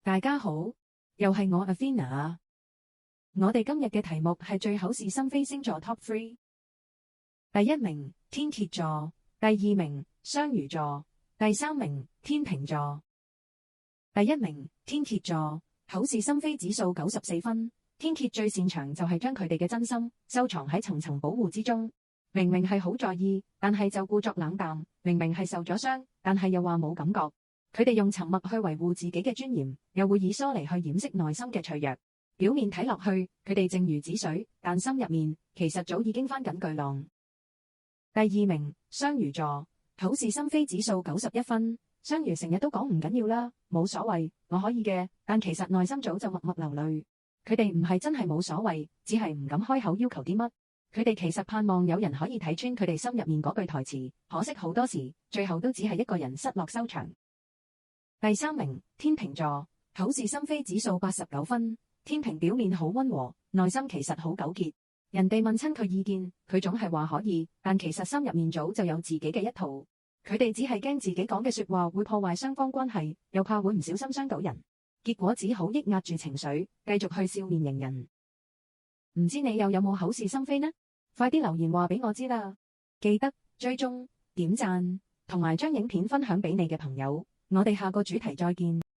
大家好，又係我 Athena 啊。我哋今日嘅題目係最口是心非星座 Top 3。第一名天蠍座，第二名雙魚座，第三名天秤座。第一名天蠍座，口是心非指數94分。天蠍最擅長就係將佢哋嘅真心收藏喺層層保護之中。明明係好在意，但係就故作冷淡；明明係受咗傷，但係又話冇感覺。佢哋用沉默去維護自己嘅尊嚴，又會以疏離去掩飾內心嘅脆弱。表面睇落去，佢哋靜如止水，但心入面其實早已經翻緊巨浪。第二名雙魚座，口是心非指數91分。雙魚成日都講唔緊要啦，冇所謂，我可以嘅，但其實內心早就默默流淚。佢哋唔係真係冇所謂，只係唔敢開口要求啲乜。佢哋其實盼望有人可以睇穿佢哋心入面嗰句台詞，可惜好多時最後都只係一個人失落收場。第三名天秤座，口是心非指數89分。天秤表面好溫和，內心其實好糾結。人哋問親佢意見，佢總係話可以，但其實心入面早就有自己嘅一套。佢哋只係驚自己講嘅說話會破壞雙方關係，又怕會唔小心傷到人，結果只好抑壓住情緒，繼續去笑面迎人。唔知你又有冇口是心非呢？快啲留言話俾我知啦！記得追蹤、點讚同埋將影片分享俾你嘅朋友。我哋下個主題再見。